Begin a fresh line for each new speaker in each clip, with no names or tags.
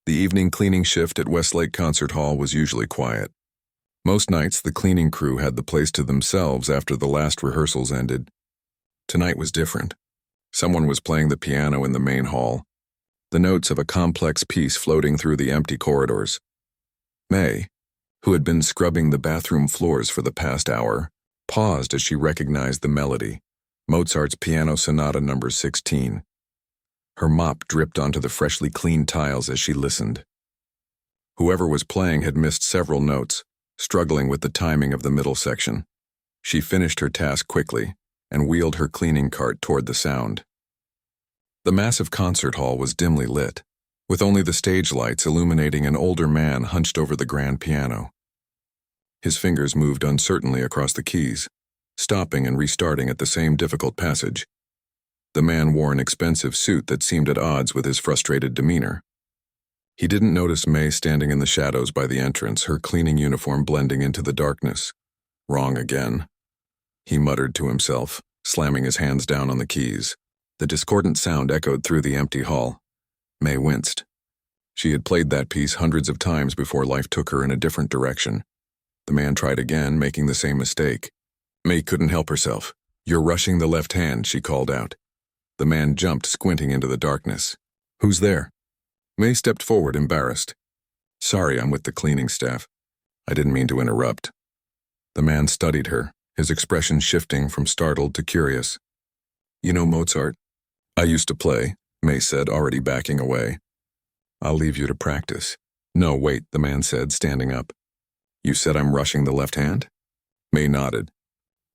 The evening cleaning shift at Westlake Concert Hall was usually quiet. Most nights, the cleaning crew had the place to themselves after the last rehearsals ended. Tonight was different. Someone was playing the piano in the main hall, the notes of a complex piece floating through the empty corridors. May, who had been scrubbing the bathroom floors for the past hour, paused as she recognized the melody, Mozart's Piano Sonata No. 16. Her mop dripped onto the freshly cleaned tiles as she listened. Whoever was playing had missed several notes, struggling with the timing of the middle section. She finished her task quickly and wheeled her cleaning cart toward the sound. The massive concert hall was dimly lit, with only the stage lights illuminating an older man hunched over the grand piano. His fingers moved uncertainly across the keys, stopping and restarting at the same difficult passage. The man wore an expensive suit that seemed at odds with his frustrated demeanor. He didn't notice May standing in the shadows by the entrance, her cleaning uniform blending into the darkness. Wrong again, he muttered to himself, slamming his hands down on the keys. The discordant sound echoed through the empty hall. May winced. She had played that piece hundreds of times before life took her in a different direction. The man tried again, making the same mistake. May couldn't help herself. "You're rushing the left hand," she called out. The man jumped, squinting into the darkness. "Who's there?" May stepped forward, embarrassed. "Sorry, I'm with the cleaning staff. I didn't mean to interrupt." The man studied her, his expression shifting from startled to curious. "You know Mozart?" "I used to play," May said, already backing away. "I'll leave you to practice." "No, wait," the man said, standing up. "You said I'm rushing the left hand?" May nodded.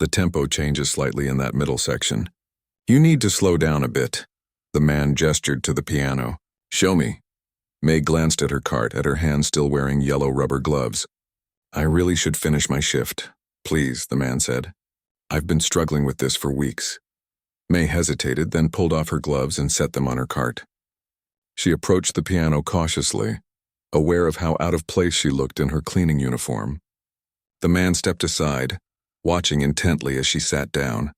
"The tempo changes slightly in that middle section. You need to slow down a bit." The man gestured to the piano. "Show me." May glanced at her cart, at her hands still wearing yellow rubber gloves. "I really should finish my shift. Please," the man said. "I've been struggling with this for weeks." May hesitated, then pulled off her gloves and set them on her cart. She approached the piano cautiously, aware of how out of place she looked in her cleaning uniform. The man stepped aside, watching intently as she sat down.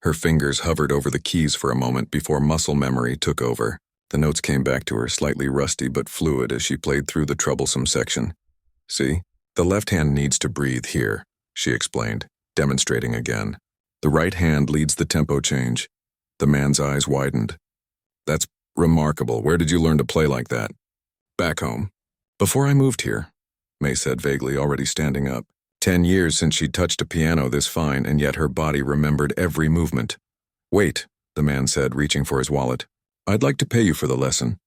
Her fingers hovered over the keys for a moment before muscle memory took over. The notes came back to her, slightly rusty but fluid, as she played through the troublesome section. "See, the left hand needs to breathe here," she explained, demonstrating again. "The right hand leads the tempo change." The man's eyes widened. "That's remarkable. Where did you learn to play like that?" "Back home. Before I moved here," May said vaguely, already standing up. 10 years since she'd touched a piano this fine, and yet her body remembered every movement. "Wait," the man said, reaching for his wallet. "I'd like to pay you for the lesson."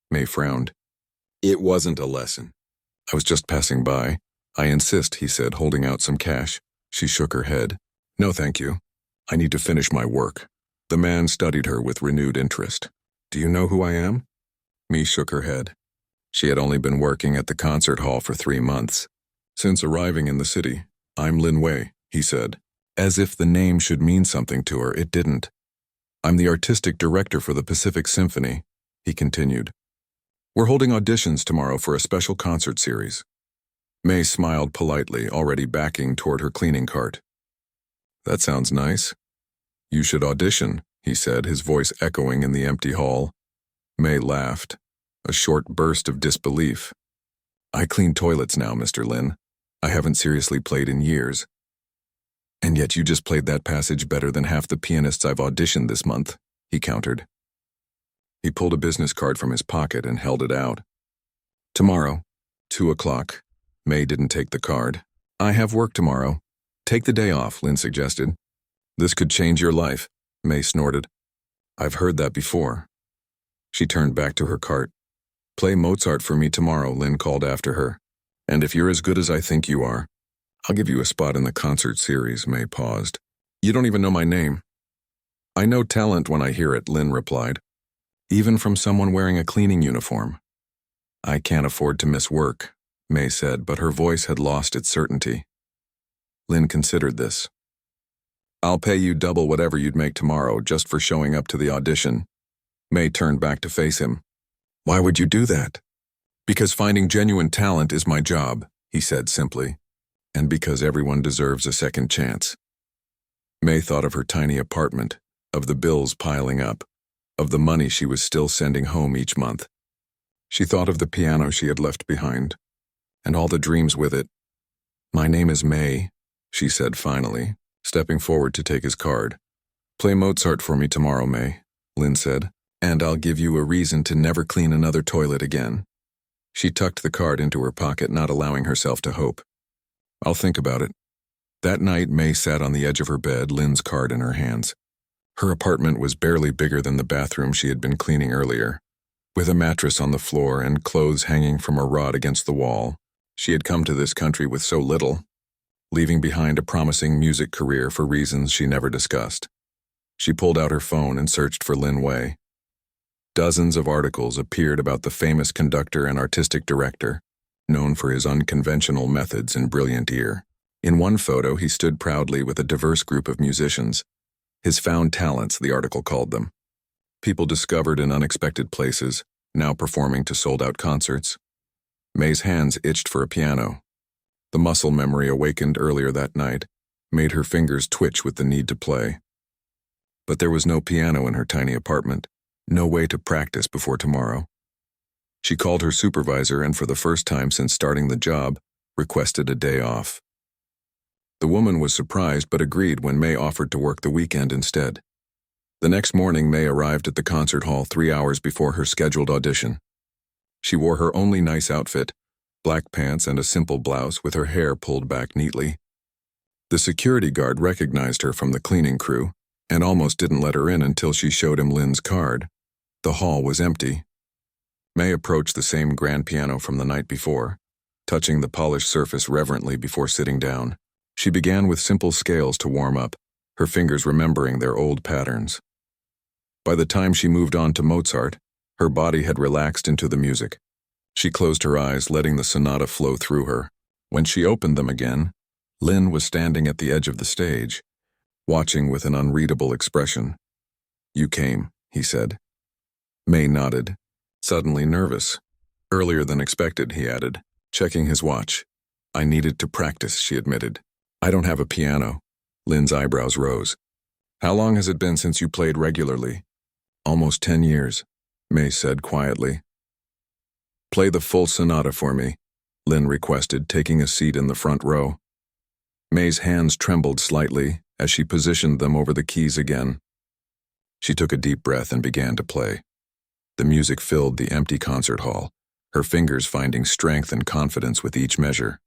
May frowned. "It wasn't a lesson. I was just passing by." "I insist," he said, holding out some cash. She shook her head. "No, thank you. I need to finish my work." The man studied her with renewed interest. "Do you know who I am?" May shook her head. She had only been working at the concert hall for 3 months. "Since arriving in the city, I'm Lin Wei," he said. As if the name should mean something to her, it didn't. "I'm the artistic director for the Pacific Symphony," he continued. "We're holding auditions tomorrow for a special concert series." May smiled politely, already backing toward her cleaning cart. "That sounds nice. You should audition," he said, his voice echoing in the empty hall. May laughed, a short burst of disbelief. "I clean toilets now, Mr. Lin. I haven't seriously played in years." "And yet you just played that passage better than half the pianists I've auditioned this month," he countered. He pulled a business card from his pocket and held it out. "Tomorrow, 2 o'clock. May didn't take the card. "I have work tomorrow." "Take the day off," Lin suggested. "This could change your life," May snorted. "I've heard that before." She turned back to her cart. "Play Mozart for me tomorrow," Lin called after her. "And if you're as good as I think you are, I'll give you a spot in the concert series." May paused. "You don't even know my name." "I know talent when I hear it," Lin replied. "Even from someone wearing a cleaning uniform." "I can't afford to miss work," May said, but her voice had lost its certainty. Lin considered this. "I'll pay you double whatever you'd make tomorrow just for showing up to the audition." May turned back to face him. "Why would you do that?" "Because finding genuine talent is my job," he said simply, "and because everyone deserves a second chance." May thought of her tiny apartment, of the bills piling up, of the money she was still sending home each month. She thought of the piano she had left behind, and all the dreams with it. "My name is May," she said finally, stepping forward to take his card. "Play Mozart for me tomorrow, May," Lynn said, "and I'll give you a reason to never clean another toilet again." She tucked the card into her pocket, not allowing herself to hope. "I'll think about it." That night, May sat on the edge of her bed, Lynn's card in her hands. Her apartment was barely bigger than the bathroom she had been cleaning earlier. With a mattress on the floor and clothes hanging from a rod against the wall, she had come to this country with so little, leaving behind a promising music career for reasons she never discussed. She pulled out her phone and searched for Lin Wei. Dozens of articles appeared about the famous conductor and artistic director, known for his unconventional methods and brilliant ear. In one photo, he stood proudly with a diverse group of musicians. His found talents, the article called them. People discovered in unexpected places, now performing to sold-out concerts. May's hands itched for a piano. The muscle memory awakened earlier that night made her fingers twitch with the need to play. But there was no piano in her tiny apartment, no way to practice before tomorrow. She called her supervisor and, for the first time since starting the job, requested a day off. The woman was surprised but agreed when May offered to work the weekend instead. The next morning, May arrived at the concert hall 3 hours before her scheduled audition. She wore her only nice outfit, black pants and a simple blouse with her hair pulled back neatly. The security guard recognized her from the cleaning crew and almost didn't let her in until she showed him Lynn's card. The hall was empty. May approached the same grand piano from the night before, touching the polished surface reverently before sitting down. She began with simple scales to warm up, her fingers remembering their old patterns. By the time she moved on to Mozart, her body had relaxed into the music. She closed her eyes, letting the sonata flow through her. When she opened them again, Lynn was standing at the edge of the stage, watching with an unreadable expression. "You came," he said. May nodded, suddenly nervous. "Earlier than expected," he added, checking his watch. "I needed to practice," she admitted. "I don't have a piano." Lynn's eyebrows rose. "How long has it been since you played regularly?" "Almost 10 years, May said quietly. "Play the full sonata for me," Lynn requested, taking a seat in the front row. May's hands trembled slightly as she positioned them over the keys again. She took a deep breath and began to play. The music filled the empty concert hall, her fingers finding strength and confidence with each measure.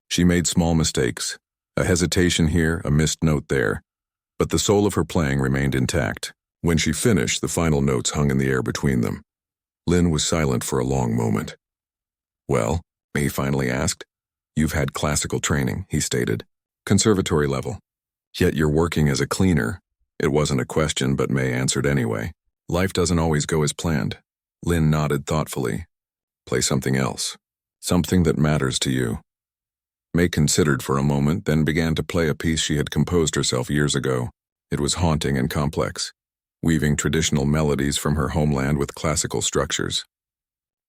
She made small mistakes, a hesitation here, a missed note there, but the soul of her playing remained intact. When she finished, the final notes hung in the air between them. Lynn was silent for a long moment. "Well," May finally asked. "You've had classical training," he stated. "Conservatory level. Yet you're working as a cleaner." It wasn't a question, but May answered anyway. "Life doesn't always go as planned." Lynn nodded thoughtfully. "Play something else. Something that matters to you." May considered for a moment, then began to play a piece she had composed herself years ago. It was haunting and complex, weaving traditional melodies from her homeland with classical structures.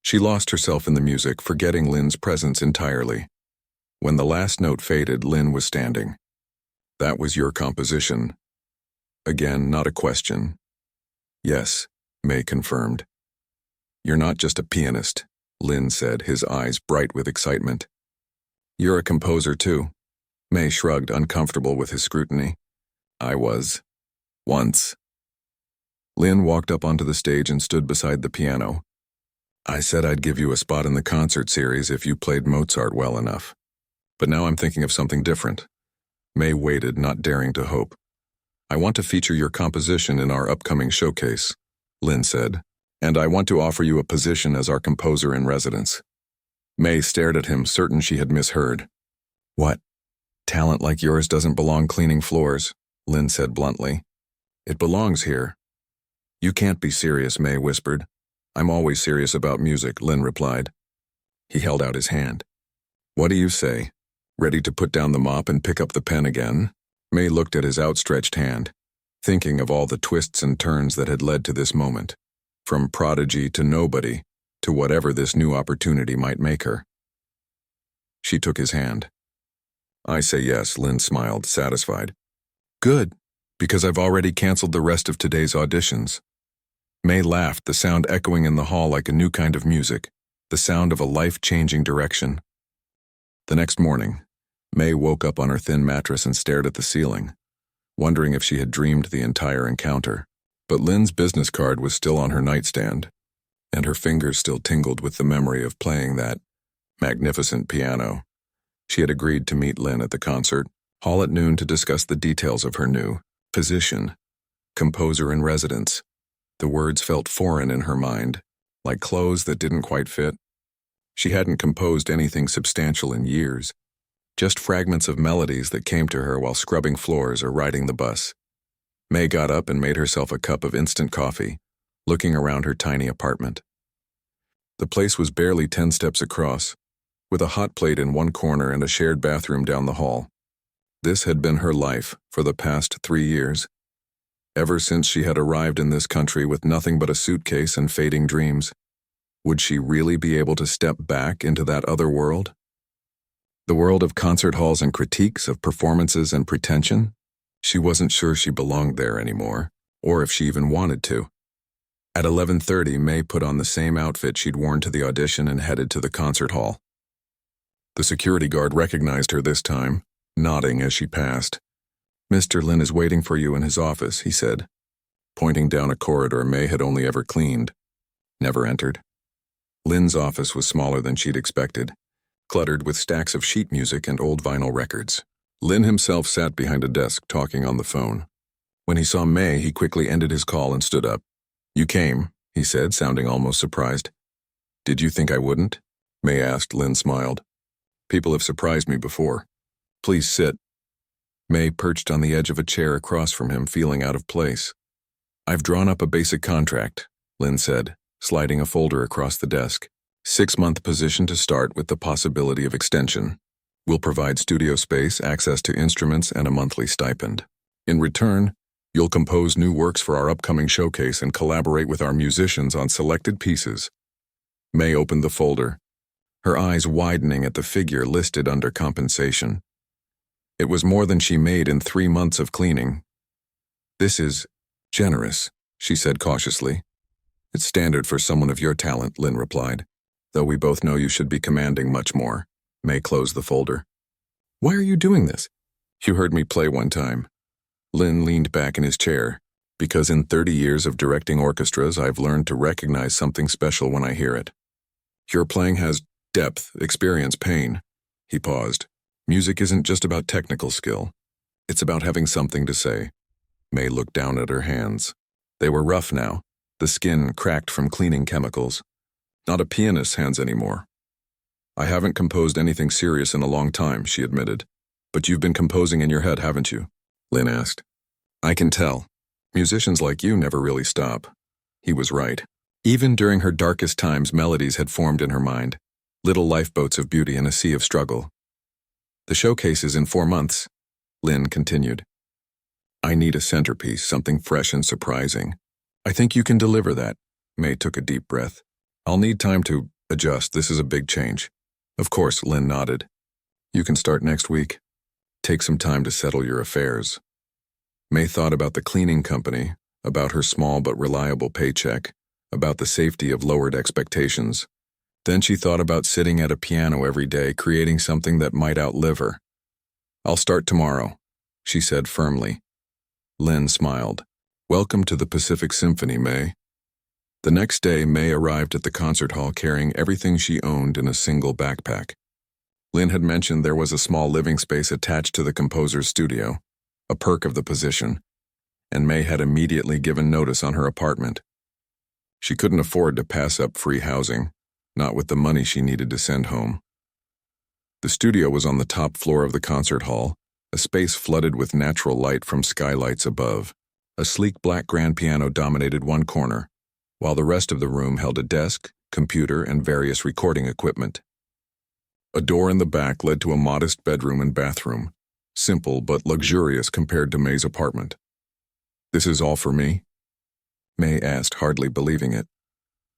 She lost herself in the music, forgetting Lynn's presence entirely. When the last note faded, Lynn was standing. "That was your composition." Again, not a question. "Yes," May confirmed. "You're not just a pianist," Lynn said, his eyes bright with excitement. "You're a composer too." May shrugged, uncomfortable with his scrutiny. "I was. Once." Lynn walked up onto the stage and stood beside the piano. "I said I'd give you a spot in the concert series if you played Mozart well enough. But now I'm thinking of something different." May waited, not daring to hope. "I want to feature your composition in our upcoming showcase," Lynn said, "and I want to offer you a position as our composer in residence." May stared at him, certain she had misheard. "What? Talent like yours doesn't belong cleaning floors," Lynn said bluntly. "It belongs here." "You can't be serious," May whispered. "I'm always serious about music," Lynn replied. He held out his hand. "What do you say? Ready to put down the mop and pick up the pen again?" May looked at his outstretched hand, thinking of all the twists and turns that had led to this moment, from prodigy to nobody, to whatever this new opportunity might make her. She took his hand. "I say yes," Lynn smiled, satisfied. "Good, because I've already canceled the rest of today's auditions." May laughed, the sound echoing in the hall like a new kind of music, the sound of a life-changing direction. The next morning, May woke up on her thin mattress and stared at the ceiling, wondering if she had dreamed the entire encounter. But Lynn's business card was still on her nightstand, and her fingers still tingled with the memory of playing that magnificent piano. She had agreed to meet Lynn at the concert hall at noon to discuss the details of her new position, composer in residence. The words felt foreign in her mind, like clothes that didn't quite fit. She hadn't composed anything substantial in years, just fragments of melodies that came to her while scrubbing floors or riding the bus. May got up and made herself a cup of instant coffee, looking around her tiny apartment. The place was barely 10 steps across, with a hot plate in one corner and a shared bathroom down the hall. This had been her life for the past 3 years, ever since she had arrived in this country with nothing but a suitcase and fading dreams. Would she really be able to step back into that other world? The world of concert halls and critiques of performances and pretension? She wasn't sure she belonged there anymore, or if she even wanted to. At 11:30, May put on the same outfit she'd worn to the audition and headed to the concert hall. The security guard recognized her this time, nodding as she passed. "Mr. Lynn is waiting for you in his office," he said, pointing down a corridor May had only ever cleaned, never entered. Lynn's office was smaller than she'd expected, cluttered with stacks of sheet music and old vinyl records. Lynn himself sat behind a desk talking on the phone. When he saw May, he quickly ended his call and stood up. "You came," he said, sounding almost surprised. "Did you think I wouldn't?" May asked. Lynn smiled. "People have surprised me before. Please sit." May perched on the edge of a chair across from him, feeling out of place. "I've drawn up a basic contract," Lynn said, sliding a folder across the desk. 6-month position to start with the possibility of extension. We'll provide studio space, access to instruments, and a monthly stipend. In return, you'll compose new works for our upcoming showcase and collaborate with our musicians on selected pieces. May opened the folder, her eyes widening at the figure listed under compensation. It was more than she made in 3 months of cleaning. "This is generous," she said cautiously. "It's standard for someone of your talent," Lynn replied, "though we both know you should be commanding much more." May closed the folder. "Why are you doing this?" "You heard me play one time." Lynn leaned back in his chair. "Because in 30 years of directing orchestras, I've learned to recognize something special when I hear it. Your playing has depth, experience, pain." He paused. "Music isn't just about technical skill. It's about having something to say." May looked down at her hands. They were rough now, the skin cracked from cleaning chemicals. Not a pianist's hands anymore. "I haven't composed anything serious in a long time," she admitted. "But you've been composing in your head, haven't you?" Lynn asked. "I can tell. Musicians like you never really stop." He was right. Even during her darkest times, melodies had formed in her mind, little lifeboats of beauty in a sea of struggle. "The showcase is in 4 months," Lynn continued. "I need a centerpiece, something fresh and surprising. I think you can deliver that." May took a deep breath. "I'll need time to adjust. This is a big change." "Of course," Lynn nodded. "You can start next week. Take some time to settle your affairs." May thought about the cleaning company, about her small but reliable paycheck, about the safety of lowered expectations. Then she thought about sitting at a piano every day, creating something that might outlive her. "I'll start tomorrow," she said firmly. Lynn smiled. "Welcome to the Pacific Symphony, May." The next day, May arrived at the concert hall carrying everything she owned in a single backpack. Lynn had mentioned there was a small living space attached to the composer's studio, a perk of the position, and May had immediately given notice on her apartment. She couldn't afford to pass up free housing, not with the money she needed to send home. The studio was on the top floor of the concert hall, a space flooded with natural light from skylights above. A sleek black grand piano dominated one corner, while the rest of the room held a desk, computer, and various recording equipment. A door in the back led to a modest bedroom and bathroom, simple but luxurious compared to May's apartment. "This is all for me?" May asked, hardly believing it.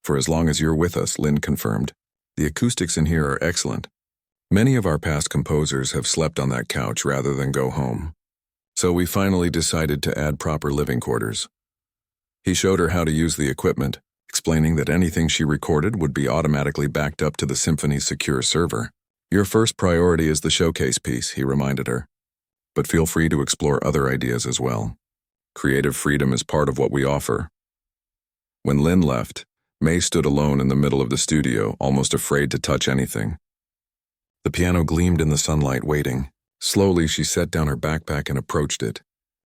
"For as long as you're with us," Lynn confirmed. "The acoustics in here are excellent. Many of our past composers have slept on that couch rather than go home. So we finally decided to add proper living quarters." He showed her how to use the equipment, explaining that anything she recorded would be automatically backed up to the symphony's secure server. Your first priority is the showcase piece, he reminded her. But feel free to explore other ideas as well. Creative freedom is part of what we offer. When Lynn left, May stood alone in the middle of the studio, almost afraid to touch anything. The piano gleamed in the sunlight, waiting. Slowly, she set down her backpack and approached it,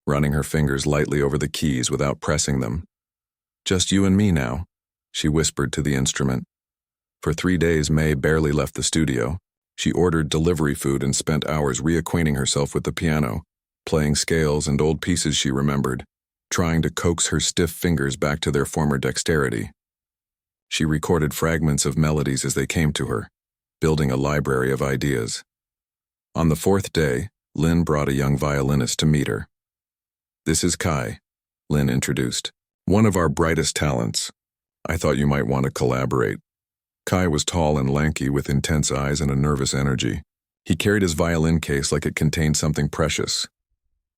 running her fingers lightly over the keys without pressing them. "Just you and me now," she whispered to the instrument. For 3 days, May barely left the studio. She ordered delivery food and spent hours reacquainting herself with the piano, playing scales and old pieces she remembered, trying to coax her stiff fingers back to their former dexterity. She recorded fragments of melodies as they came to her, building a library of ideas. On the 4th day, Lynn brought a young violinist to meet her. "This is Kai," Lynn introduced. "One of our brightest talents. I thought you might want to collaborate." Kai was tall and lanky with intense eyes and a nervous energy. He carried his violin case like it contained something precious.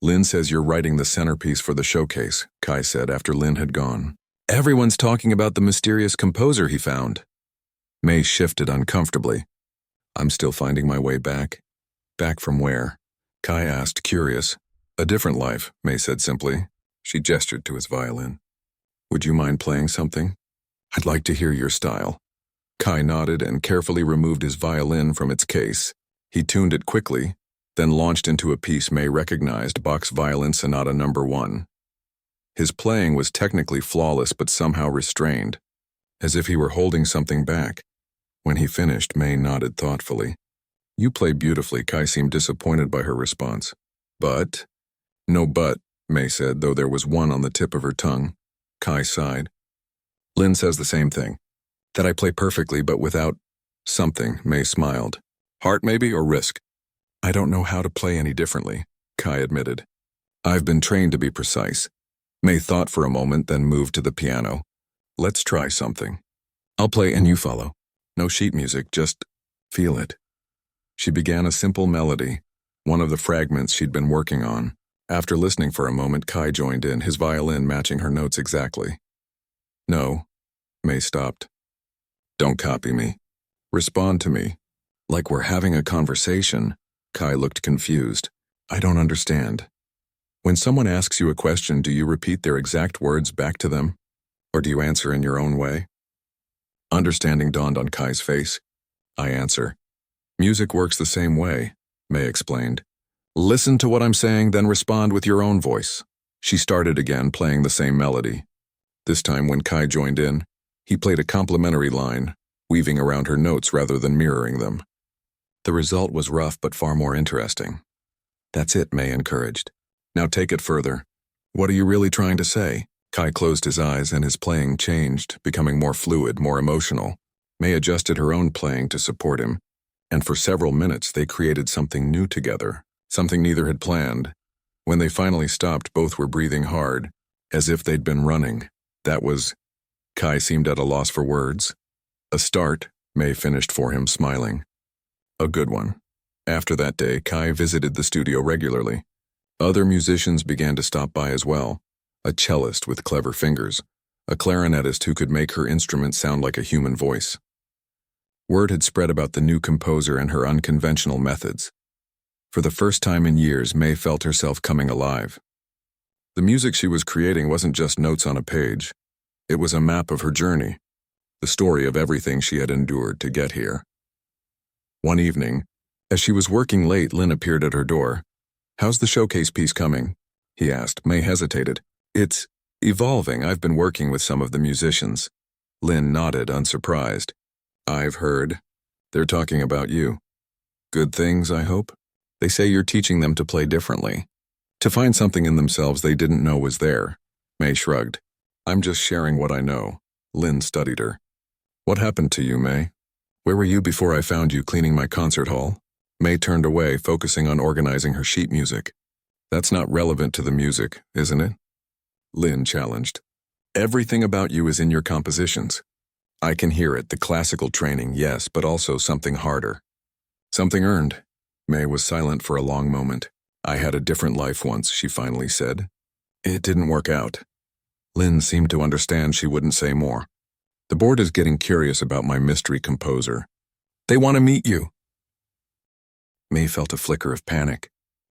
"Lynn says you're writing the centerpiece for the showcase," Kai said after Lynn had gone. "Everyone's talking about the mysterious composer he found." May shifted uncomfortably. "I'm still finding my way back." "Back from where?" Kai asked, curious. "A different life," May said simply. She gestured to his violin. "Would you mind playing something? I'd like to hear your style." Kai nodded and carefully removed his violin from its case. He tuned it quickly, then launched into a piece May recognized, Bach's Violin Sonata No. 1. His playing was technically flawless but somehow restrained, as if he were holding something back. When he finished, May nodded thoughtfully. "You play beautifully." Kai seemed disappointed by her response. "But?" "No but," May said, though there was one on the tip of her tongue. Kai sighed. "Lynn says the same thing. That I play perfectly but without something." May smiled. "Heart maybe, or risk?" "I don't know how to play any differently," Kai admitted. "I've been trained to be precise." May thought for a moment, then moved to the piano. "Let's try something. I'll play and you follow. No sheet music, just feel it." She began a simple melody, one of the fragments she'd been working on. After listening for a moment, Kai joined in, his violin matching her notes exactly. "No." May stopped. "Don't copy me. Respond to me. Like we're having a conversation." Kai looked confused. "I don't understand. When someone asks you a question, do you repeat their exact words back to them? Or do you answer in your own way?" Understanding dawned on Kai's face. "I answer. Music works the same way," May explained. "Listen to what I'm saying, then respond with your own voice." She started again, playing the same melody. This time, when Kai joined in, he played a complementary line, weaving around her notes rather than mirroring them. The result was rough but far more interesting. "That's it," May encouraged. "Now take it further. What are you really trying to say?" Kai closed his eyes and his playing changed, becoming more fluid, more emotional. May adjusted her own playing to support him, and for several minutes they created something new together, something neither had planned. When they finally stopped, both were breathing hard, as if they'd been running. That was... Kai seemed at a loss for words. "A start," May finished for him, smiling. "A good one." After that day, Kai visited the studio regularly. Other musicians began to stop by as well. A cellist with clever fingers, a clarinetist who could make her instrument sound like a human voice. Word had spread about the new composer and her unconventional methods. For the first time in years, May felt herself coming alive. The music she was creating wasn't just notes on a page. It was a map of her journey, the story of everything she had endured to get here. One evening, as she was working late, Lynn appeared at her door. "How's the showcase piece coming?" he asked. May hesitated. "It's evolving. I've been working with some of the musicians." Lynn nodded, unsurprised. "I've heard. They're talking about you. Good things, I hope? They say you're teaching them to play differently, to find something in themselves they didn't know was there." May shrugged. "I'm just sharing what I know." Lynn studied her. "What happened to you, May? Where were you before I found you cleaning my concert hall?" May turned away, focusing on organizing her sheet music. "That's not relevant to the music, isn't it?" Lynn challenged. "Everything about you is in your compositions. I can hear it, the classical training, yes, but also something harder. Something earned." May was silent for a long moment. "I had a different life once," she finally said. "It didn't work out." Lynn seemed to understand she wouldn't say more. The board is getting curious about my mystery composer. They want to meet you. May felt a flicker of panic.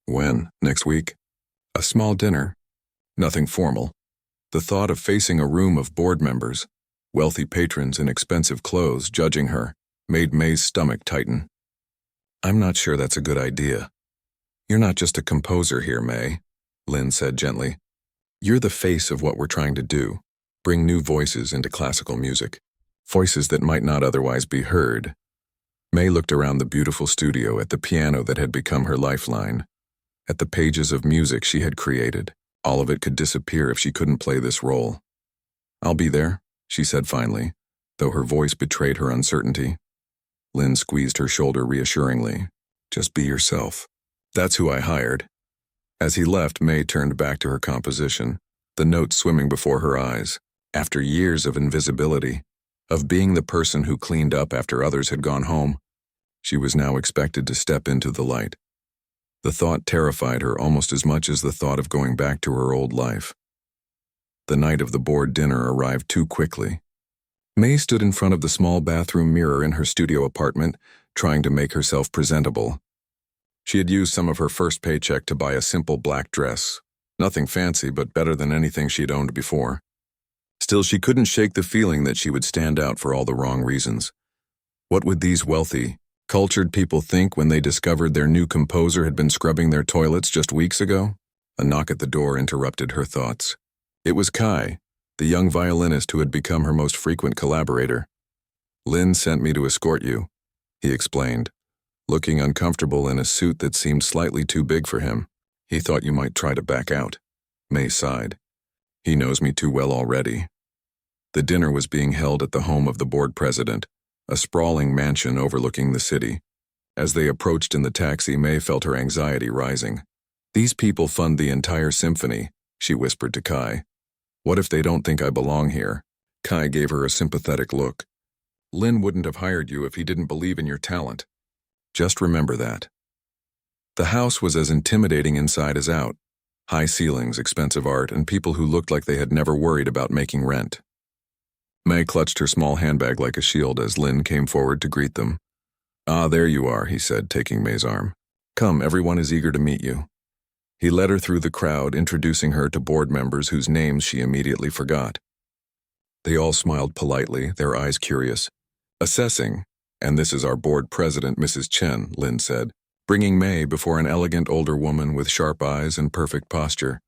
When? Next week? A small dinner. Nothing formal. The thought of facing a room of board members, wealthy patrons in expensive clothes judging her, made May's stomach tighten. I'm not sure that's a good idea. You're not just a composer here, May, Lynn said gently. You're the face of what we're trying to do, bring new voices into classical music, voices that might not otherwise be heard. May looked around the beautiful studio at the piano that had become her lifeline, at the pages of music she had created. All of it could disappear if she couldn't play this role. I'll be there, she said finally, though her voice betrayed her uncertainty. Lynn squeezed her shoulder reassuringly. Just be yourself. That's who I hired. As he left, May turned back to her composition, the notes swimming before her eyes. After years of invisibility, of being the person who cleaned up after others had gone home, she was now expected to step into the light. The thought terrified her almost as much as the thought of going back to her old life. The night of the board dinner arrived too quickly. May stood in front of the small bathroom mirror in her studio apartment, trying to make herself presentable. She had used some of her first paycheck to buy a simple black dress. Nothing fancy, but better than anything she'd owned before. Still, she couldn't shake the feeling that she would stand out for all the wrong reasons. What would these wealthy, cultured people think when they discovered their new composer had been scrubbing their toilets just weeks ago? A knock at the door interrupted her thoughts. It was Kai, the young violinist who had become her most frequent collaborator. Lynn sent me to escort you, he explained, looking uncomfortable in a suit that seemed slightly too big for him. He thought you might try to back out. May sighed. He knows me too well already. The dinner was being held at the home of the board president, a sprawling mansion overlooking the city. As they approached in the taxi, May felt her anxiety rising. These people fund the entire symphony, she whispered to Kai. What if they don't think I belong here? Kai gave her a sympathetic look. Lynn wouldn't have hired you if he didn't believe in your talent. Just remember that. The house was as intimidating inside as out. High ceilings, expensive art, and people who looked like they had never worried about making rent. May clutched her small handbag like a shield as Lynn came forward to greet them. Ah, there you are, he said, taking May's arm. Come, everyone is eager to meet you. He led her through the crowd, introducing her to board members whose names she immediately forgot. They all smiled politely, their eyes curious. Assessing, and this is our board president, Mrs. Chen, Lynn said, bringing May before an elegant older woman with sharp eyes and perfect posture.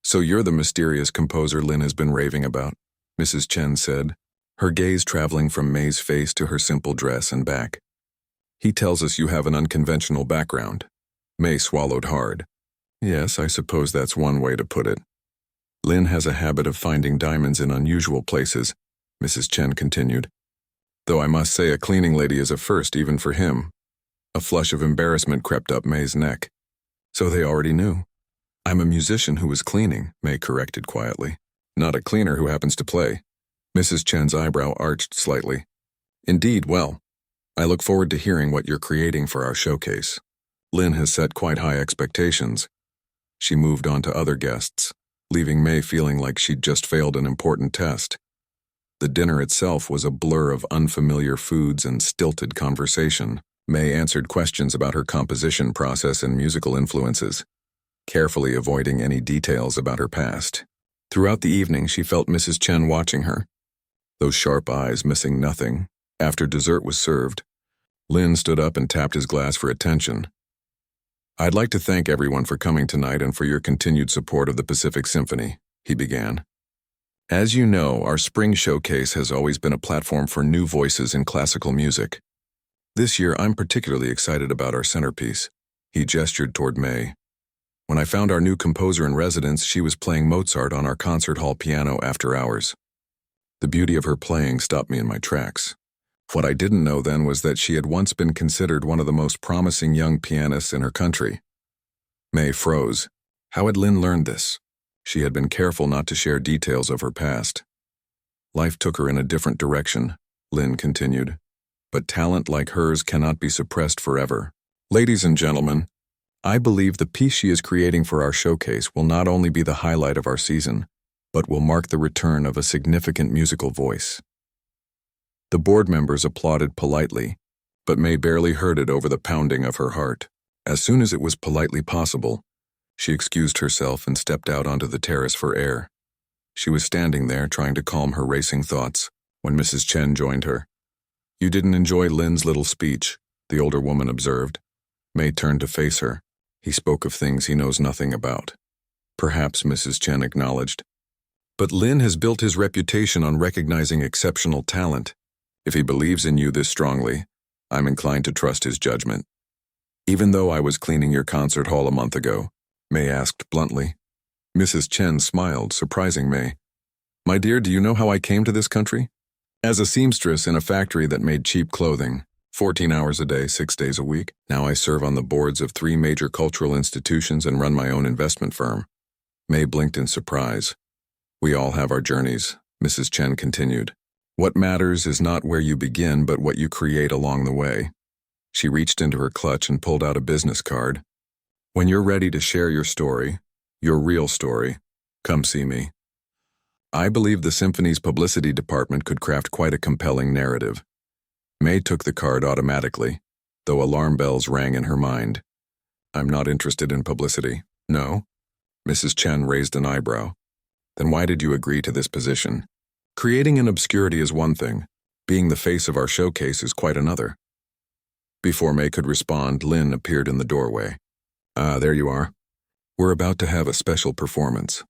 So you're the mysterious composer Lynn has been raving about, Mrs. Chen said, her gaze traveling from May's face to her simple dress and back. He tells us you have an unconventional background. May swallowed hard. Yes, I suppose that's one way to put it. Lynn has a habit of finding diamonds in unusual places, Mrs. Chen continued. Though I must say a cleaning lady is a first even for him. A flush of embarrassment crept up May's neck. So they already knew. I'm a musician who was cleaning, May corrected quietly. Not a cleaner who happens to play. Mrs. Chen's eyebrow arched slightly. Indeed, well, I look forward to hearing what you're creating for our showcase. Lynn has set quite high expectations. She moved on to other guests, leaving May feeling like she'd just failed an important test. The dinner itself was a blur of unfamiliar foods and stilted conversation. May answered questions about her composition process and musical influences, carefully avoiding any details about her past. Throughout the evening, she felt Mrs. Chen watching her, those sharp eyes missing nothing. After dessert was served, Lynn stood up and tapped his glass for attention. I'd like to thank everyone for coming tonight and for your continued support of the Pacific Symphony, he began. As you know, our spring showcase has always been a platform for new voices in classical music. This year, I'm particularly excited about our centerpiece. He gestured toward May. When I found our new composer in residence, she was playing Mozart on our concert hall piano after hours. The beauty of her playing stopped me in my tracks. What I didn't know then was that she had once been considered one of the most promising young pianists in her country. May froze. How had Lynn learned this? She had been careful not to share details of her past. Life took her in a different direction, Lynn continued. But talent like hers cannot be suppressed forever. Ladies and gentlemen, I believe the piece she is creating for our showcase will not only be the highlight of our season, but will mark the return of a significant musical voice. The board members applauded politely, but May barely heard it over the pounding of her heart. As soon as it was politely possible, she excused herself and stepped out onto the terrace for air. She was standing there trying to calm her racing thoughts when Mrs. Chen joined her. "You didn't enjoy Lin's little speech," the older woman observed. May turned to face her. "He spoke of things he knows nothing about." "Perhaps," Mrs. Chen acknowledged. "But Lin has built his reputation on recognizing exceptional talent. If he believes in you this strongly, I'm inclined to trust his judgment." "Even though I was cleaning your concert hall a month ago?" May asked bluntly. Mrs. Chen smiled, surprising May. "My dear, do you know how I came to this country? As a seamstress in a factory that made cheap clothing, 14 hours a day, 6 days a week. Now I serve on the boards of 3 major cultural institutions and run my own investment firm." May blinked in surprise. "We all have our journeys," Mrs. Chen continued. "What matters is not where you begin, but what you create along the way." She reached into her clutch and pulled out a business card. "When you're ready to share your story, your real story, come see me. I believe the symphony's publicity department could craft quite a compelling narrative." May took the card automatically, though alarm bells rang in her mind. "I'm not interested in publicity." "No?" Mrs. Chen raised an eyebrow. "Then why did you agree to this position? Creating an obscurity is one thing. Being the face of our showcase is quite another." Before May could respond, Lin appeared in the doorway. "Ah, there you are. We're about to have a special performance."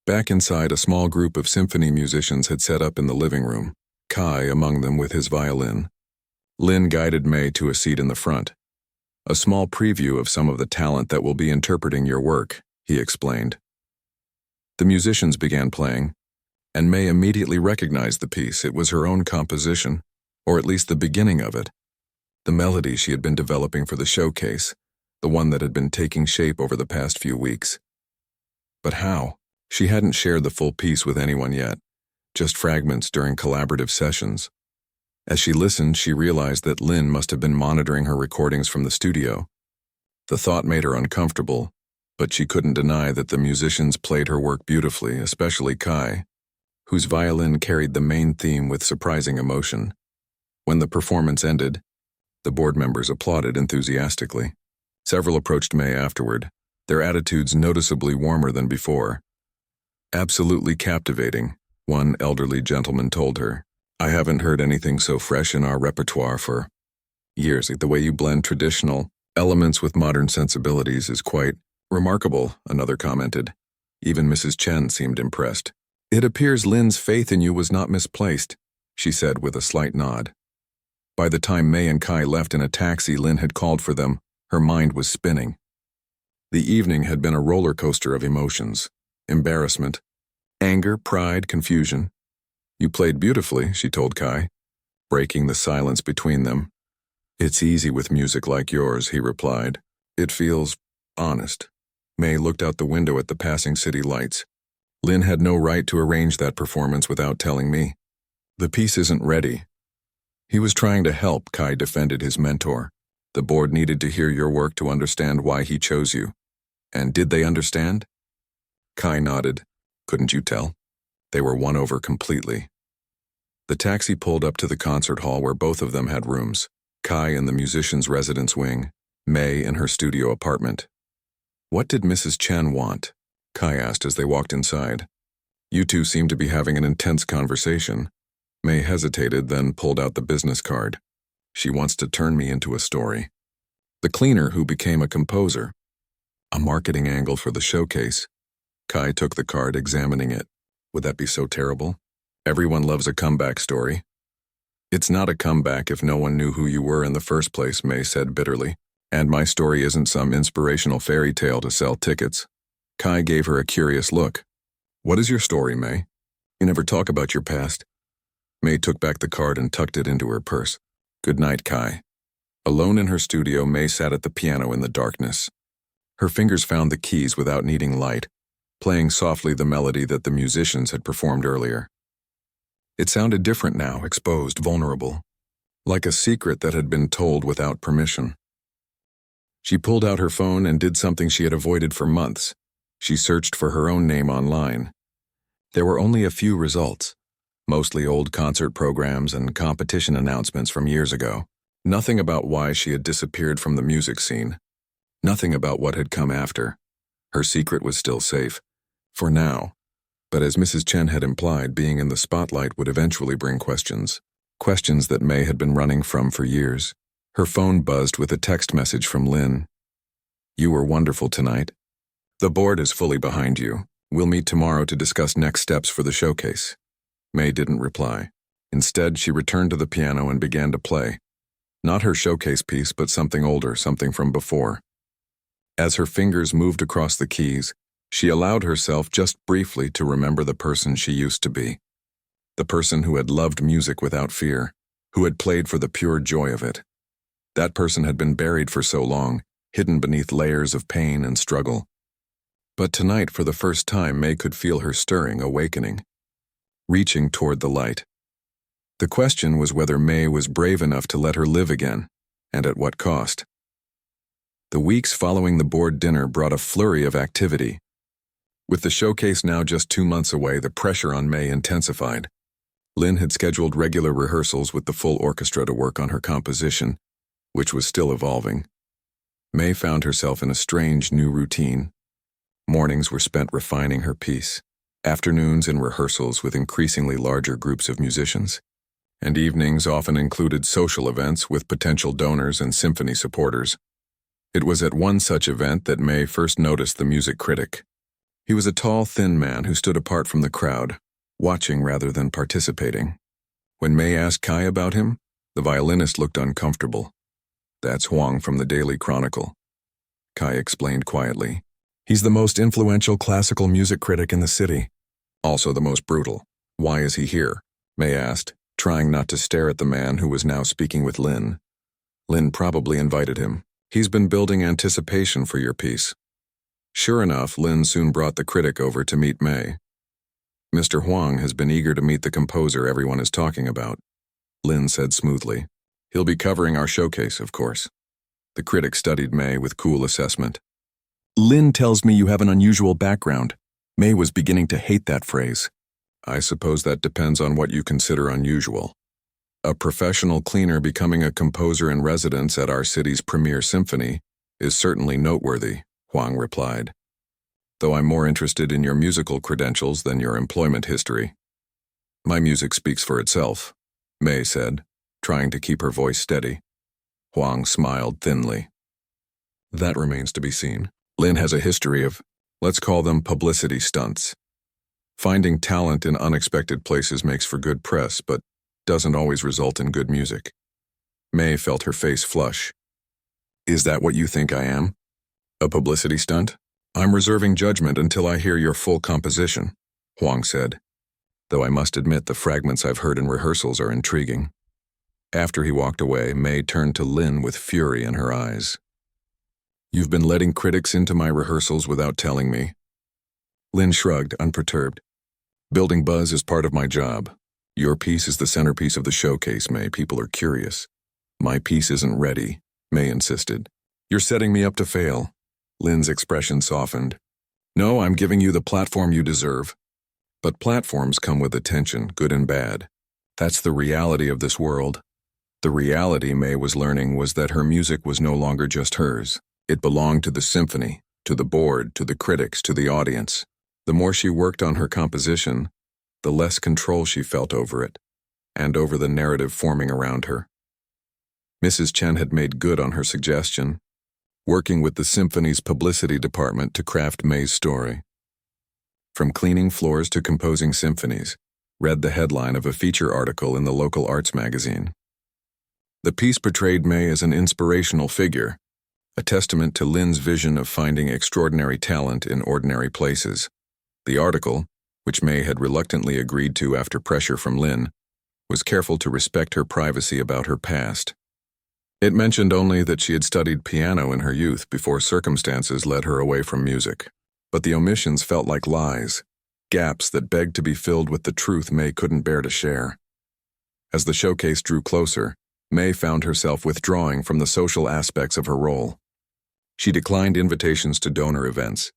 Back inside, a small group of symphony musicians had set up in the living room, Kai among them with his violin. Lin guided May to a seat in the front. "A small preview of some of the talent that will be interpreting your work," he explained. The musicians began playing, and May immediately recognized the piece. It was her own composition, or at least the beginning of it. The melody she had been developing for the showcase, the one that had been taking shape over the past few weeks. But how? She hadn't shared the full piece with anyone yet, just fragments during collaborative sessions. As she listened, she realized that Lin must have been monitoring her recordings from the studio. The thought made her uncomfortable, but she couldn't deny that the musicians played her work beautifully, especially Kai, whose violin carried the main theme with surprising emotion. When the performance ended, the board members applauded enthusiastically. Several approached May afterward, their attitudes noticeably warmer than before. "Absolutely captivating," one elderly gentleman told her. "I haven't heard anything so fresh in our repertoire for years. The way you blend traditional elements with modern sensibilities is quite remarkable," another commented. Even Mrs. Chen seemed impressed. "It appears Lin's faith in you was not misplaced," she said with a slight nod. By the time May and Kai left in a taxi Lin had called for them, her mind was spinning. The evening had been a roller coaster of emotions. Embarrassment, anger, pride, confusion. "You played beautifully," she told Kai, breaking the silence between them. "It's easy with music like yours," he replied. "It feels honest." May looked out the window at the passing city lights. "Lin had no right to arrange that performance without telling me. The piece isn't ready." He was trying to help, Kai defended his mentor. "The board needed to hear your work to understand why he chose you." "And did they understand?" Kai nodded. "Couldn't you tell?" They were won over completely. The taxi pulled up to the concert hall where both of them had rooms, Kai in the musician's residence wing, May in her studio apartment. "What did Mrs. Chen want?" Kai asked as they walked inside. "You two seem to be having an intense conversation." May hesitated, then pulled out the business card. "She wants to turn me into a story. The cleaner who became a composer. A marketing angle for the showcase." Kai took the card, examining it. "Would that be so terrible? Everyone loves a comeback story." "It's not a comeback if no one knew who you were in the first place," May said bitterly. "And my story isn't some inspirational fairy tale to sell tickets." Kai gave her a curious look. "What is your story, May? You never talk about your past." May took back the card and tucked it into her purse. "Good night, Kai." Alone in her studio, May sat at the piano in the darkness. Her fingers found the keys without needing light, playing softly the melody that the musicians had performed earlier. It sounded different now, exposed, vulnerable, like a secret that had been told without permission. She pulled out her phone and did something she had avoided for months. She searched for her own name online. There were only a few results, mostly old concert programs and competition announcements from years ago. Nothing about why she had disappeared from the music scene. Nothing about what had come after. Her secret was still safe. For now. But as Mrs. Chen had implied, being in the spotlight would eventually bring questions. Questions that May had been running from for years. Her phone buzzed with a text message from Lynn. "You were wonderful tonight. The board is fully behind you. We'll meet tomorrow to discuss next steps for the showcase." May didn't reply. Instead, she returned to the piano and began to play. Not her showcase piece, but something older, something from before. As her fingers moved across the keys, she allowed herself just briefly to remember the person she used to be. The person who had loved music without fear, who had played for the pure joy of it. That person had been buried for so long, hidden beneath layers of pain and struggle. But tonight, for the first time, May could feel her stirring, awakening, reaching toward the light. The question was whether May was brave enough to let her live again, and at what cost. The weeks following the board dinner brought a flurry of activity. With the showcase now just 2 months away, the pressure on May intensified. Lynn had scheduled regular rehearsals with the full orchestra to work on her composition, which was still evolving. May found herself in a strange new routine. Mornings were spent refining her piece, afternoons in rehearsals with increasingly larger groups of musicians, and evenings often included social events with potential donors and symphony supporters. It was at one such event that May first noticed the music critic. He was a tall, thin man who stood apart from the crowd, watching rather than participating. When May asked Kai about him, the violinist looked uncomfortable. "That's Huang from the Daily Chronicle," Kai explained quietly. "He's the most influential classical music critic in the city. Also the most brutal." "Why is he here?" May asked, trying not to stare at the man who was now speaking with Lynn. "Lynn probably invited him. He's been building anticipation for your piece." Sure enough, Lynn soon brought the critic over to meet May. "Mr. Huang has been eager to meet the composer everyone is talking about," Lynn said smoothly. "He'll be covering our showcase, of course." The critic studied May with cool assessment. "Lynn tells me you have an unusual background." May was beginning to hate that phrase. "I suppose that depends on what you consider unusual. A professional cleaner becoming a composer in residence at our city's premier symphony is certainly noteworthy," Huang replied. "Though I'm more interested in your musical credentials than your employment history." "My music speaks for itself," May said, trying to keep her voice steady. Huang smiled thinly. "That remains to be seen. Lynn has a history of, let's call them publicity stunts. Finding talent in unexpected places makes for good press, but doesn't always result in good music." May felt her face flush. "Is that what you think I am? A publicity stunt? I'm reserving judgment until I hear your full composition," Huang said, "though I must admit the fragments I've heard in rehearsals are intriguing." After he walked away, May turned to Lynn with fury in her eyes. "You've been letting critics into my rehearsals without telling me." Lynn shrugged, unperturbed. "Building buzz is part of my job. Your piece is the centerpiece of the showcase, May. People are curious." "My piece isn't ready," May insisted. "You're setting me up to fail." Lynn's expression softened. "No, I'm giving you the platform you deserve. But platforms come with attention, good and bad. That's the reality of this world." The reality, May was learning, was that her music was no longer just hers. It belonged to the symphony, to the board, to the critics, to the audience. The more she worked on her composition, the less control she felt over it, and over the narrative forming around her. Mrs. Chen had made good on her suggestion, working with the symphony's publicity department to craft May's story. From cleaning floors to composing symphonies, read the headline of a feature article in the local arts magazine. The piece portrayed May as an inspirational figure, a testament to Lynn's vision of finding extraordinary talent in ordinary places. The article, which May had reluctantly agreed to after pressure from Lynn, was careful to respect her privacy about her past. It mentioned only that she had studied piano in her youth before circumstances led her away from music. But the omissions felt like lies, gaps that begged to be filled with the truth May couldn't bear to share. As the showcase drew closer, May found herself withdrawing from the social aspects of her role. She declined invitations to donor events,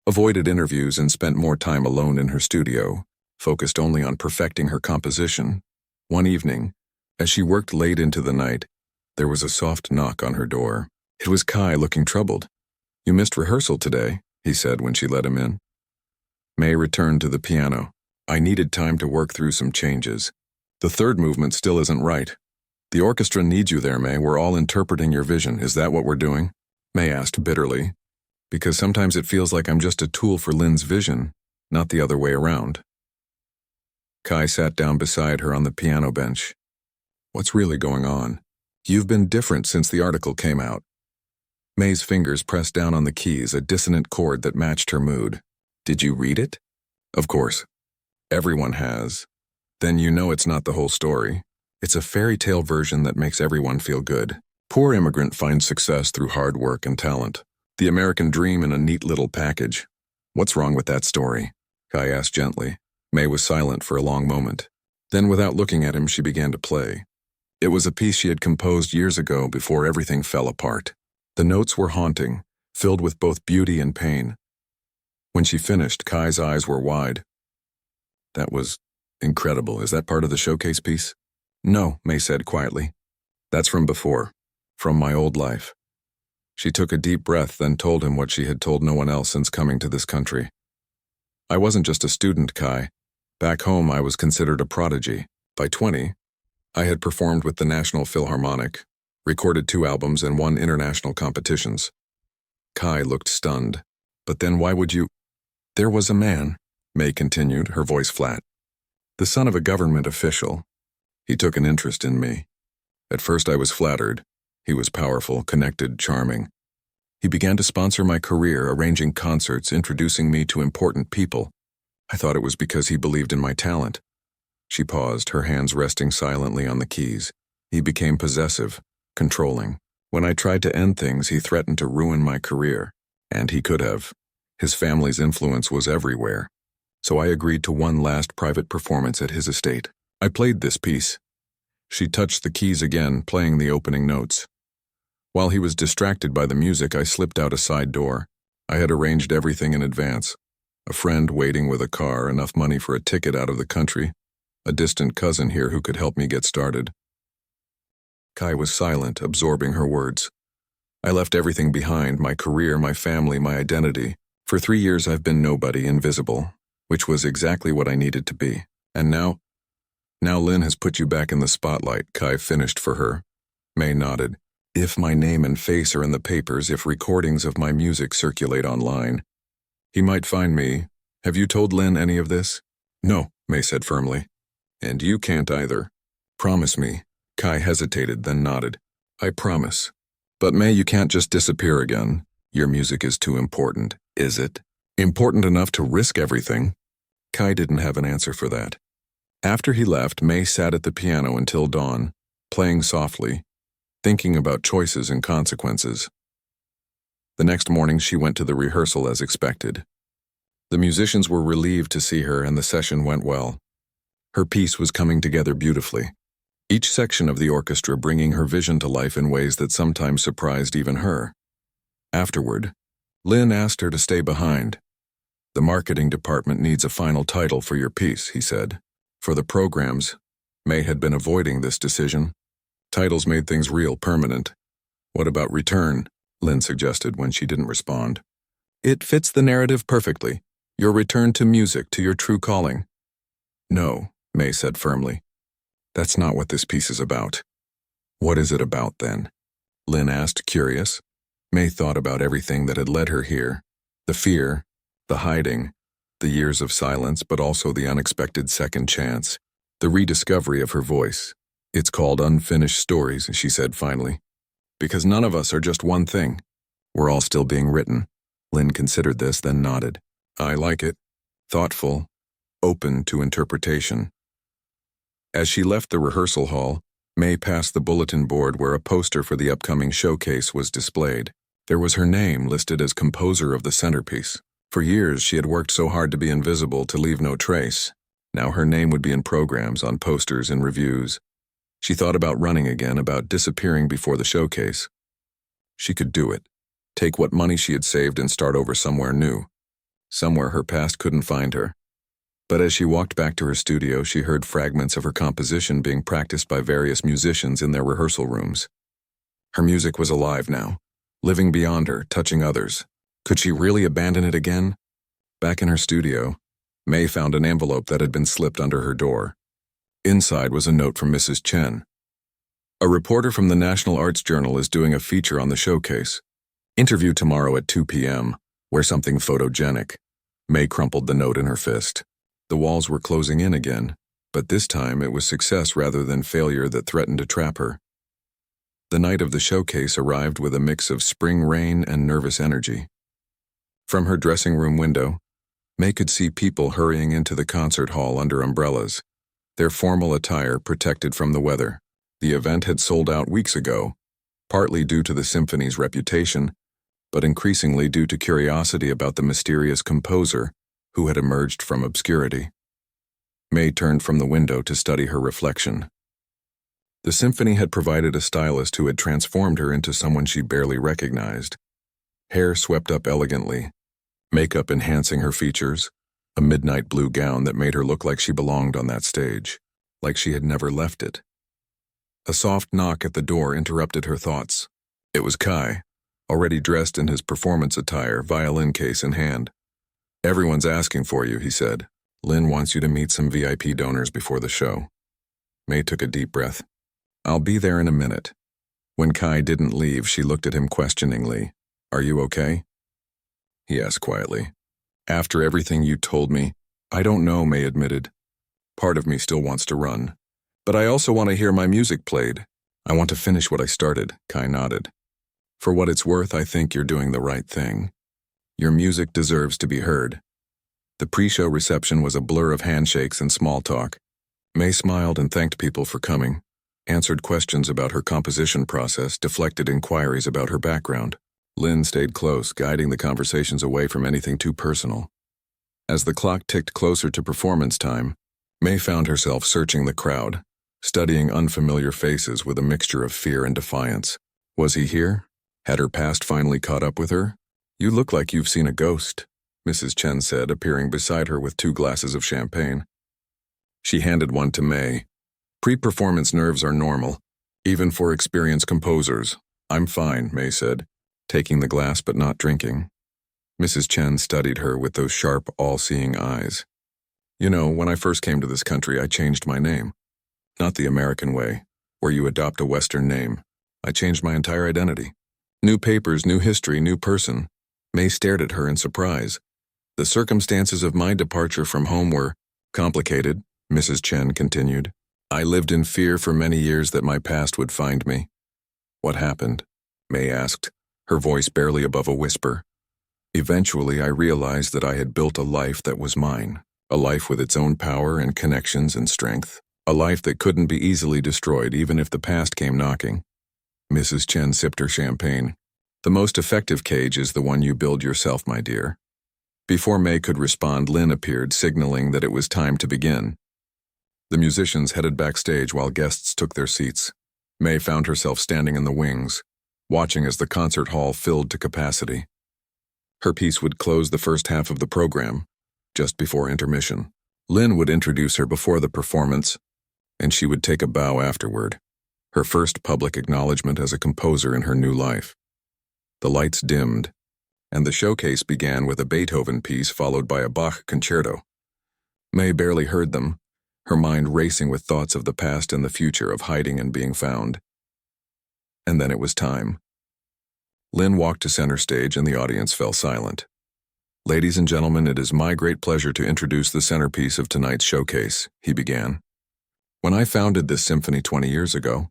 avoided interviews, and spent more time alone in her studio, focused only on perfecting her composition. One evening, as she worked late into the night, there was a soft knock on her door. It was Kai, looking troubled. "You missed rehearsal today," he said when she let him in. May returned to the piano. "I needed time to work through some changes. The third movement still isn't right. The orchestra needs you there, May. We're all interpreting your vision. Is that what we're doing?" May asked bitterly, "Because sometimes it feels like I'm just a tool for Lynn's vision, not the other way around." Kai sat down beside her on the piano bench. "What's really going on? You've been different since the article came out." May's fingers pressed down on the keys, a dissonant chord that matched her mood. "Did you read it?" "Of course. Everyone has. Then you know it's not the whole story. It's a fairy tale version that makes everyone feel good. Poor immigrant finds success through hard work and talent. The American dream in a neat little package. What's wrong with that story?" Kai asked gently. May was silent for a long moment. Then, without looking at him, she began to play. It was a piece she had composed years ago before everything fell apart. The notes were haunting, filled with both beauty and pain. When she finished, Kai's eyes were wide. "That was incredible. Is that part of the showcase piece?" "No," May said quietly. "That's from before, from my old life." She took a deep breath, then told him what she had told no one else since coming to this country. "I wasn't just a student, Kai. Back home, I was considered a prodigy. By 20, I had performed with the National Philharmonic, recorded 2 albums and won international competitions." Kai looked stunned. "But then why would you—" "There was a man," May continued, her voice flat. "The son of a government official. He took an interest in me. At first I was flattered. He was powerful, connected, charming. He began to sponsor my career, arranging concerts, introducing me to important people. I thought it was because he believed in my talent." She paused, her hands resting silently on the keys. "He became possessive, controlling. When I tried to end things, he threatened to ruin my career. And he could have. His family's influence was everywhere. So I agreed to one last private performance at his estate. I played this piece." She touched the keys again, playing the opening notes. "While he was distracted by the music, I slipped out a side door. I had arranged everything in advance. A friend waiting with a car, enough money for a ticket out of the country, a distant cousin here who could help me get started." Kai was silent, absorbing her words. "I left everything behind, my career, my family, my identity. For 3 years I've been nobody, invisible, which was exactly what I needed to be. And now Lynn has put you back in the spotlight," Kai finished for her. May nodded. "If my name and face are in the papers, if recordings of my music circulate online, he might find me. Have you told Lynn any of this?" "No," May said firmly. "And you can't either. Promise me." Kai hesitated, then nodded. "I promise. But May, you can't just disappear again. Your music is too important, is it? Important enough to risk everything?" Kai didn't have an answer for that. After he left, May sat at the piano until dawn, playing softly, thinking about choices and consequences. The next morning she went to the rehearsal as expected. The musicians were relieved to see her and the session went well. Her piece was coming together beautifully, each section of the orchestra bringing her vision to life in ways that sometimes surprised even her. Afterward, Lynn asked her to stay behind. "The marketing department needs a final title for your piece," he said. For the programs, May had been avoiding this decision. Titles made things real, permanent. "What about Return?" Lynn suggested when she didn't respond. "It fits the narrative perfectly. Your return to music, to your true calling." "No," May said firmly. "That's not what this piece is about." "What is it about, then?" Lynn asked, curious. May thought about everything that had led her here. The fear, the hiding, the years of silence, but also the unexpected second chance, the rediscovery of her voice. "It's called Unfinished Stories," she said finally. "Because none of us are just one thing. We're all still being written." Lynn considered this, then nodded. "I like it. Thoughtful, open to interpretation." As she left the rehearsal hall, May passed the bulletin board where a poster for the upcoming showcase was displayed. There was her name listed as composer of the centerpiece. For years, she had worked so hard to be invisible, to leave no trace. Now her name would be in programs, on posters, and reviews. She thought about running again, about disappearing before the showcase. She could do it. Take what money she had saved and start over somewhere new. Somewhere her past couldn't find her. But as she walked back to her studio, she heard fragments of her composition being practiced by various musicians in their rehearsal rooms. Her music was alive now, living beyond her, touching others. Could she really abandon it again? Back in her studio, May found an envelope that had been slipped under her door. Inside was a note from Mrs. Chen. A reporter from the National Arts Journal is doing a feature on the showcase. Interview tomorrow at 2 p.m. Wear something photogenic. May crumpled the note in her fist. The walls were closing in again, but this time it was success rather than failure that threatened to trap her. The night of the showcase arrived with a mix of spring rain and nervous energy. From her dressing room window, May could see people hurrying into the concert hall under umbrellas, their formal attire protected from the weather. The event had sold out weeks ago, partly due to the symphony's reputation, but increasingly due to curiosity about the mysterious composer who had emerged from obscurity. May turned from the window to study her reflection. The symphony had provided a stylist who had transformed her into someone she barely recognized. Hair swept up elegantly, makeup enhancing her features, a midnight blue gown that made her look like she belonged on that stage, like she had never left it. A soft knock at the door interrupted her thoughts. It was Kai, already dressed in his performance attire, violin case in hand. "Everyone's asking for you," he said. "Lynn wants you to meet some VIP donors before the show." May took a deep breath. "I'll be there in a minute." When Kai didn't leave, she looked at him questioningly. "Are you okay?" he asked quietly. "After everything you told me, I don't know," May admitted. "Part of me still wants to run. But I also want to hear my music played. I want to finish what I started," Kai nodded. "For what it's worth, I think you're doing the right thing. Your music deserves to be heard." The pre-show reception was a blur of handshakes and small talk. May smiled and thanked people for coming, answered questions about her composition process, deflected inquiries about her background. Lynn stayed close, guiding the conversations away from anything too personal. As the clock ticked closer to performance time, May found herself searching the crowd, studying unfamiliar faces with a mixture of fear and defiance. Was he here? Had her past finally caught up with her? "You look like you've seen a ghost," Mrs. Chen said, appearing beside her with 2 glasses of champagne. She handed one to May. "Pre-performance nerves are normal, even for experienced composers." "I'm fine," May said, taking the glass but not drinking. Mrs. Chen studied her with those sharp, all-seeing eyes. "You know, when I first came to this country, I changed my name. Not the American way, where you adopt a Western name. I changed my entire identity. New papers, new history, new person." May stared at her in surprise. "The circumstances of my departure from home were complicated," Mrs. Chen continued. "I lived in fear for many years that my past would find me." "What happened?" May asked, her voice barely above a whisper. "Eventually, I realized that I had built a life that was mine, a life with its own power and connections and strength, a life that couldn't be easily destroyed even if the past came knocking." Mrs. Chen sipped her champagne. "The most effective cage is the one you build yourself, my dear." Before May could respond, Lynn appeared, signaling that it was time to begin. The musicians headed backstage while guests took their seats. May found herself standing in the wings, watching as the concert hall filled to capacity. Her piece would close the first half of the program, just before intermission. Lynn would introduce her before the performance, and she would take a bow afterward, her first public acknowledgement as a composer in her new life. The lights dimmed, and the showcase began with a Beethoven piece followed by a Bach concerto. May barely heard them, her mind racing with thoughts of the past and the future, of hiding and being found. And then it was time. Lynn walked to center stage and the audience fell silent. "Ladies and gentlemen, it is my great pleasure to introduce the centerpiece of tonight's showcase," he began. "When I founded this symphony 20 years ago,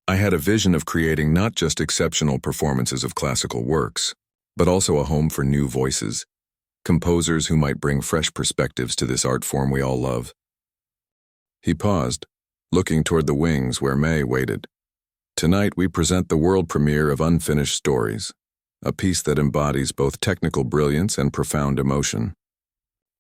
I had a vision of creating not just exceptional performances of classical works, but also a home for new voices, composers who might bring fresh perspectives to this art form we all love." He paused, looking toward the wings where May waited. "Tonight we present the world premiere of Unfinished Stories, a piece that embodies both technical brilliance and profound emotion.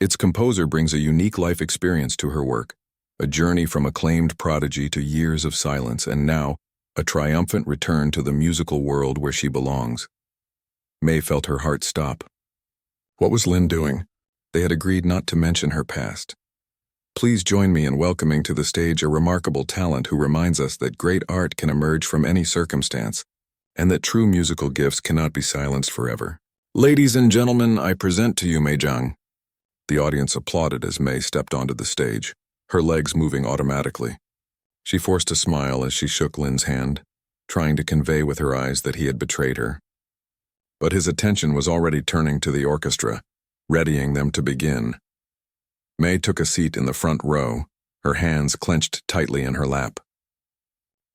Its composer brings a unique life experience to her work, a journey from acclaimed prodigy to years of silence, and now, a triumphant return to the musical world where she belongs." May felt her heart stop. What was Lynn doing? They had agreed not to mention her past. Please join me in welcoming to the stage a remarkable talent who reminds us that great art can emerge from any circumstance, and that true musical gifts cannot be silenced forever. Ladies and gentlemen, I present to you Mei Zhang. The audience applauded as Mei stepped onto the stage, her legs moving automatically. She forced a smile as she shook Lin's hand, trying to convey with her eyes that he had betrayed her. But his attention was already turning to the orchestra, readying them to begin. Mei took a seat in the front row, her hands clenched tightly in her lap.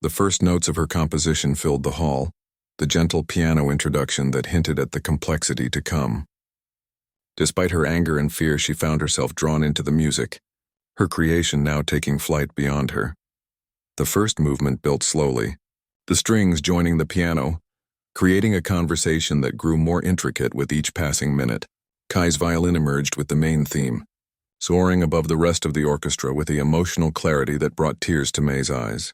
The first notes of her composition filled the hall, the gentle piano introduction that hinted at the complexity to come. Despite her anger and fear, she found herself drawn into the music, her creation now taking flight beyond her. The first movement built slowly, the strings joining the piano, creating a conversation that grew more intricate with each passing minute. Kai's violin emerged with the main theme, soaring above the rest of the orchestra with the emotional clarity that brought tears to Mei's eyes.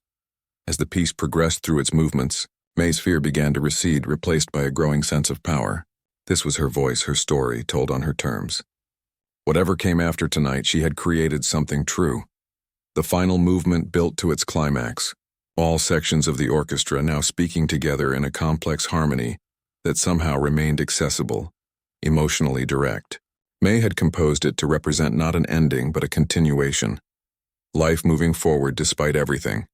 As the piece progressed through its movements, Mei's fear began to recede, replaced by a growing sense of power. This was her voice, her story, told on her terms. Whatever came after tonight, she had created something true. The final movement built to its climax, all sections of the orchestra now speaking together in a complex harmony that somehow remained accessible, emotionally direct. Mei had composed it to represent not an ending but a continuation. Life moving forward despite everything,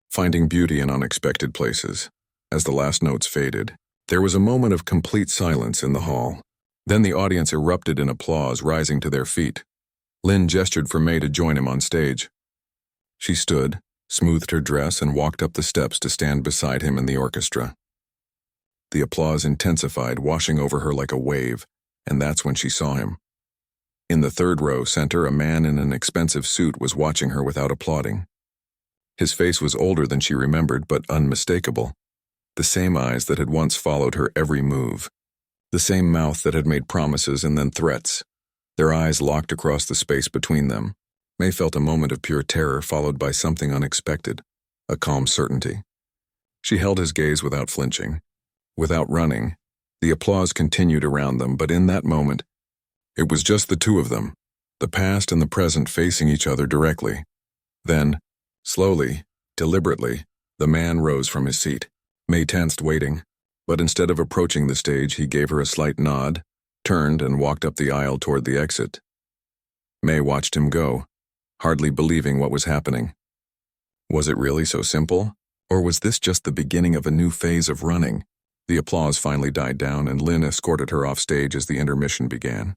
finding beauty in unexpected places. As the last notes faded, there was a moment of complete silence in the hall. Then the audience erupted in applause, rising to their feet. Lin gestured for Mei to join him on stage. She stood, smoothed her dress, and walked up the steps to stand beside him in the orchestra. The applause intensified, washing over her like a wave, and that's when she saw him. In the third row center, a man in an expensive suit was watching her without applauding. His face was older than she remembered, but unmistakable. The same eyes that had once followed her every move. The same mouth that had made promises and then threats. Their eyes locked across the space between them. Mei felt a moment of pure terror followed by something unexpected, a calm certainty. She held his gaze without flinching. Without running, the applause continued around them, but in that moment, it was just the two of them, the past and the present facing each other directly. Then, slowly, deliberately, the man rose from his seat. Mei tensed, waiting, but instead of approaching the stage, he gave her a slight nod, turned, and walked up the aisle toward the exit. Mei watched him go, hardly believing what was happening. Was it really so simple? Or was this just the beginning of a new phase of running? The applause finally died down, and Lin escorted her off stage as the intermission began.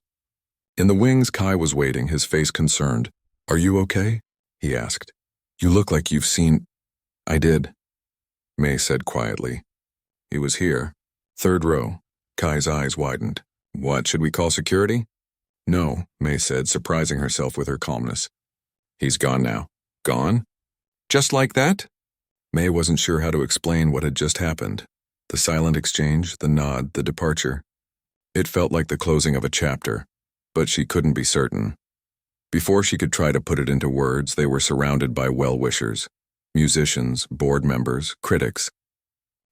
In the wings, Kai was waiting, his face concerned. "Are you okay?" he asked. "You look like you've seen—" "I did," Mei said quietly. "He was here. Third row." Kai's eyes widened. "What, should we call security?" "No," Mei said, surprising herself with her calmness. "He's gone now." "Gone? Just like that?" Mei wasn't sure how to explain what had just happened. The silent exchange, the nod, the departure. It felt like the closing of a chapter, but she couldn't be certain. Before she could try to put it into words, they were surrounded by well-wishers, musicians, board members, critics.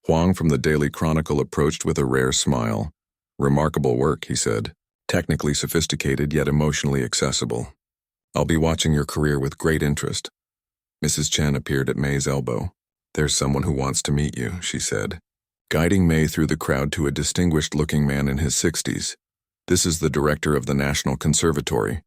Huang from the Daily Chronicle approached with a rare smile. "Remarkable work," he said. "Technically sophisticated yet emotionally accessible. I'll be watching your career with great interest." Mrs. Chen appeared at Mei's elbow. "There's someone who wants to meet you," she said, guiding Mei through the crowd to a distinguished-looking man in his 60s. "This is the director of the National Conservatory,"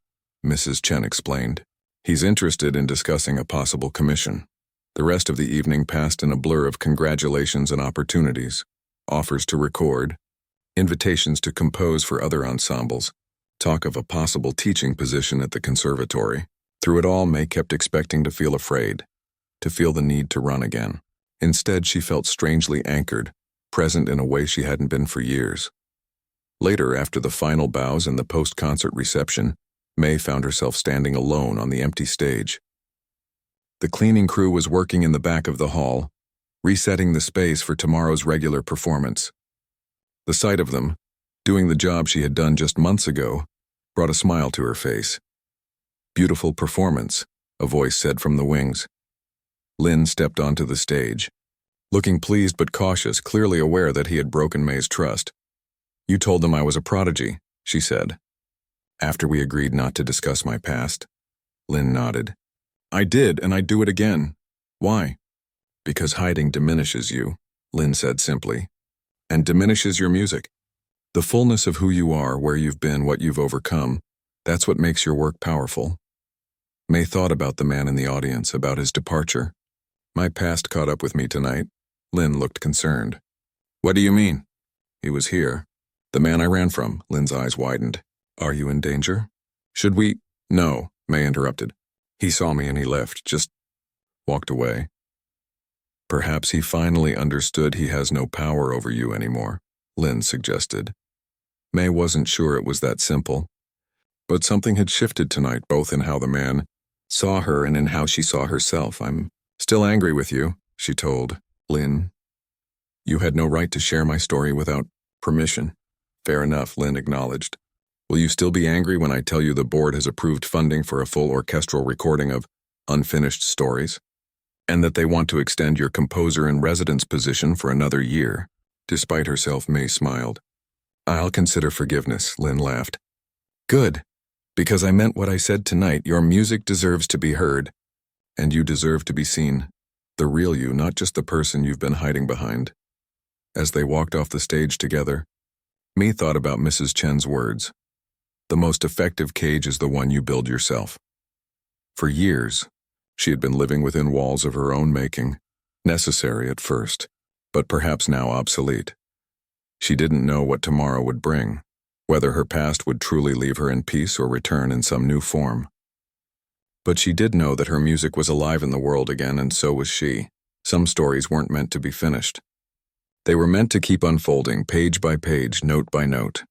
Mrs. Chen explained. "He's interested in discussing a possible commission." The rest of the evening passed in a blur of congratulations and opportunities, offers to record, invitations to compose for other ensembles, talk of a possible teaching position at the conservatory. Through it all, Mei kept expecting to feel afraid, to feel the need to run again. Instead, she felt strangely anchored, present in a way she hadn't been for years. Later, after the final bows and the post-concert reception, Mei found herself standing alone on the empty stage. The cleaning crew was working in the back of the hall, resetting the space for tomorrow's regular performance. The sight of them, doing the job she had done just months ago, brought a smile to her face. "Beautiful performance," a voice said from the wings. Lin stepped onto the stage, looking pleased but cautious, clearly aware that he had broken Mei's trust. "You told them I was a prodigy," she said. "After we agreed not to discuss my past." Lynn nodded. I did, and I'd do it again. Why? Because hiding diminishes you, Lynn said simply, and diminishes your music. The fullness of who you are, where you've been, what you've overcome, that's what makes your work powerful. May thought about the man in the audience, about his departure. My past caught up with me tonight. Lynn looked concerned. What do you mean? He was here. The man I ran from. Lynn's eyes widened. Are you in danger? Should we? No, May interrupted. He saw me and he left, just walked away. Perhaps he finally understood he has no power over you anymore, Lynn suggested. May wasn't sure it was that simple. But something had shifted tonight, both in how the man saw her and in how she saw herself. I'm still angry with you, she told Lynn. You had no right to share my story without permission. Fair enough, Lynn acknowledged. Will you still be angry when I tell you the board has approved funding for a full orchestral recording of unfinished stories? And that they want to extend your composer-in-residence position for another year? Despite herself, May smiled. I'll consider forgiveness, Lynn laughed. Good, because I meant what I said tonight. Your music deserves to be heard, and you deserve to be seen. The real you, not just the person you've been hiding behind. As they walked off the stage together, May thought about Mrs. Chen's words. The most effective cage is the one you build yourself. For years, she had been living within walls of her own making, necessary at first, but perhaps now obsolete. She didn't know what tomorrow would bring, whether her past would truly leave her in peace or return in some new form. But she did know that her music was alive in the world again, and so was she. Some stories weren't meant to be finished. They were meant to keep unfolding, page by page, note by note.